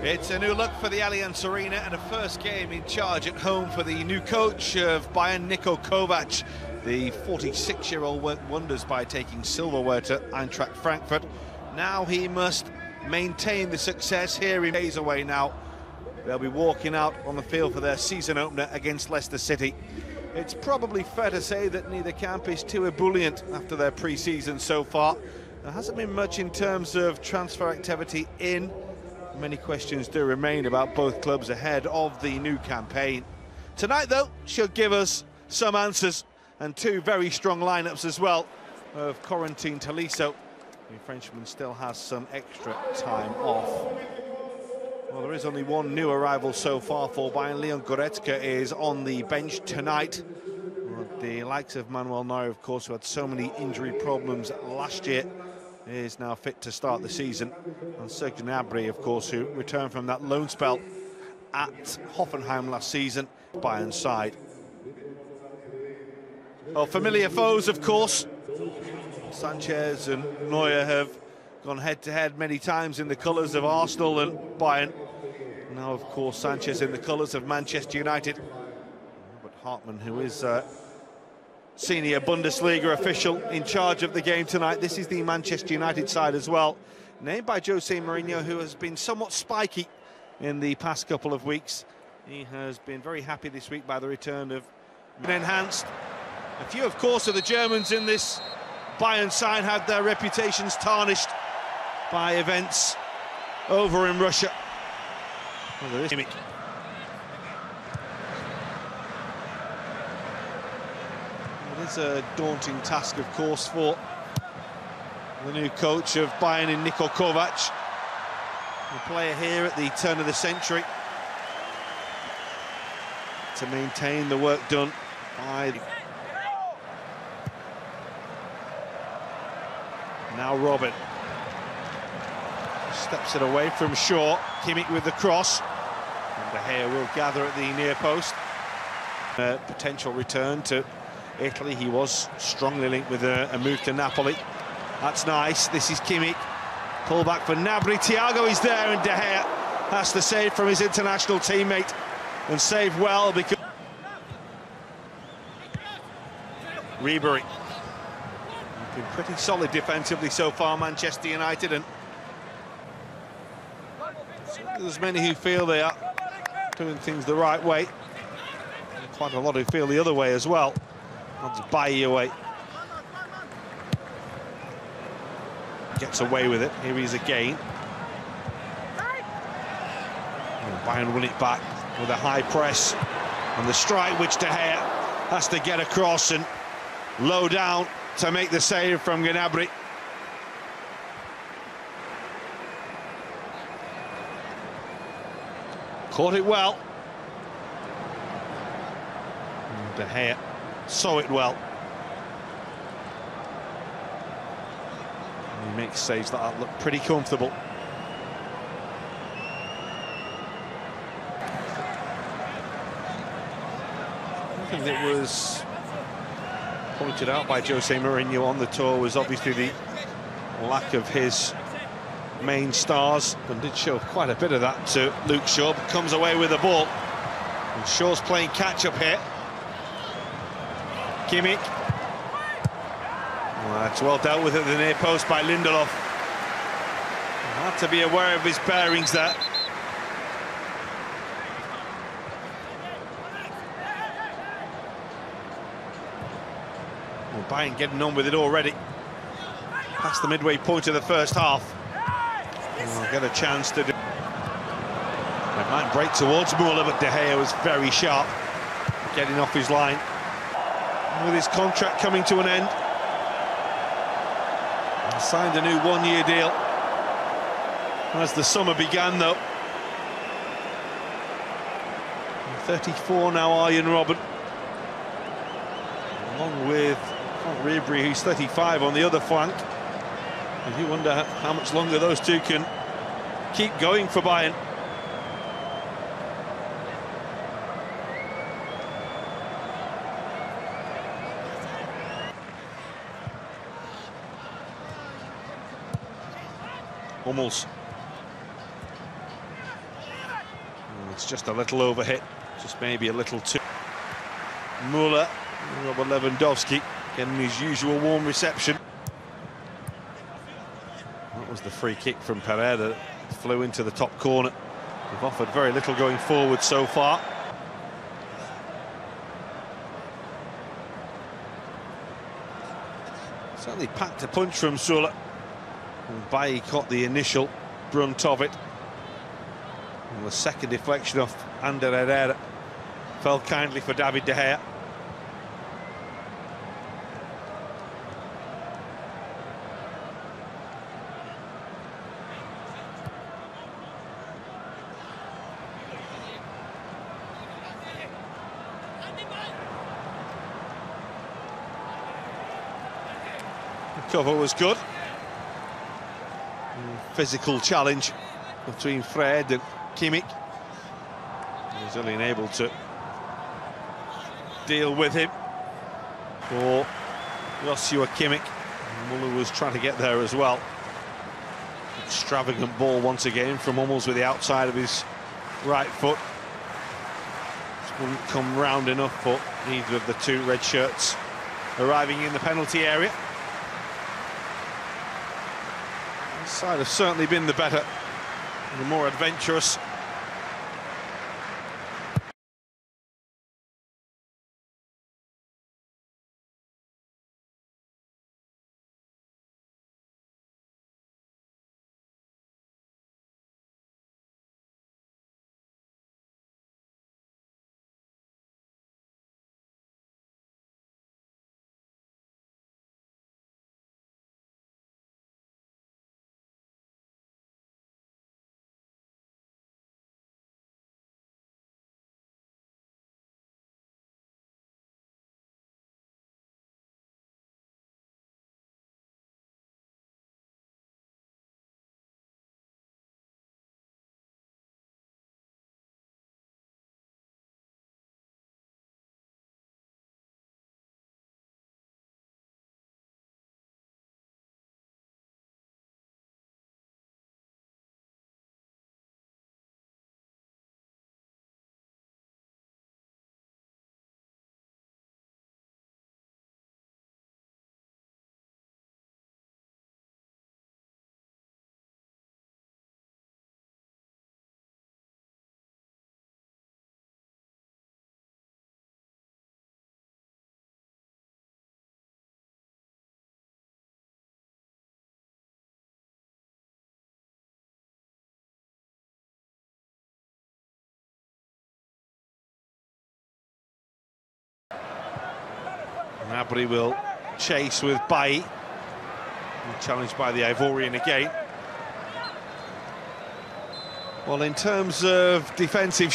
It's a new look for the Allianz Arena and a first game in charge at home for the new coach of Bayern, Niko Kovac. The 46-year-old worked wonders by taking silverware to Eintracht Frankfurt. Now he must maintain the success here in days away now. They'll be walking out on the field for their season opener against Leicester City. It's probably fair to say that neither camp is too ebullient after their pre-season so far. There hasn't been much in terms of transfer activity in. Many questions do remain about both clubs ahead of the new campaign. Tonight, though, should give us some answers, and two very strong lineups as well of Corentin Tolisso. The Frenchman still has some extra time off. Well, there is only one new arrival so far for Bayern. Leon Goretzka is on the bench tonight. The likes of Manuel Neuer, of course, who had so many injury problems last year, is now fit to start the season. And Serge Gnabry, of course, who returned from that loan spell at Hoffenheim last season, Bayern's side. Well, familiar foes, of course. Sanchez and Neuer have gone head-to-head many times in the colours of Arsenal and Bayern. Now, of course, Sanchez in the colours of Manchester United. But Hartmann, who is senior Bundesliga official in charge of the game tonight. This is the Manchester United side as well, named by Jose Mourinho, who has been somewhat spiky in the past couple of weeks. He has been very happy this week by the return of enhanced. A few, of course, of the Germans in this Bayern side had their reputations tarnished by events over in Russia. Well, there is Kimmich. It is a daunting task, of course, for the new coach of Bayern in Niko Kovac. The player here at the turn of the century to maintain the work done by... Now Robin steps it away from Shaw. Kimmich with the cross. And De Gea will gather at the near post. Potential return to Italy. He was strongly linked with a move to Napoli. That's nice. This is Kimmich. Pull back for Gnabry. Thiago is there, and De Gea has to save from his international teammate, and save well because Ribery. Been pretty solid defensively so far, Manchester United, and there's many who feel they are doing things the right way. And quite a lot who feel the other way as well. That's Bayern away. Gets away with it. Here he is again. And Bayern win it back with a high press. And the strike which De Gea has to get across and low down to make the save from Gnabry. Caught it well. And De Gea saw it well. And he makes saves that look pretty comfortable. I think it was pointed out by Jose Mourinho on the tour was obviously the lack of his main stars, and did show quite a bit of that to Luke Shaw, but comes away with the ball. And Shaw's playing catch-up here. Kimmich. Well, that's well dealt with at the near post by Lindelof. Had to be aware of his bearings there. Well, Bayern getting on with it already. Past the midway point of the first half. We'll get a chance to do. They might break towards Muller, but De Gea was very sharp, getting off his line. With his contract coming to an end, he signed a new one-year deal as the summer began, though. 34 now, Arjen Robben, along with Ribery, who's 35 on the other flank. And you wonder how much longer those two can keep going for Bayern. Hummels. It's just a little overhit, just maybe a little too. Muller, Robert Lewandowski getting his usual warm reception. That was the free kick from Pereira that flew into the top corner. They've offered very little going forward so far. Certainly packed a punch from Sula. And Bailly caught the initial brunt of it. And the second deflection off Ander Herrera fell kindly for David De Gea. The cover was good. Physical challenge between Fred and Kimmich. He's only unable to deal with him. For Joshua Kimmich. Muller was trying to get there as well. Extravagant ball once again from Hummels with the outside of his right foot. Just wouldn't come round enough for either of the two red shirts arriving in the penalty area. This side have certainly been the better, the more adventurous. Gnabry will chase with Bailly. Challenged by the Ivorian again. Well, in terms of defensive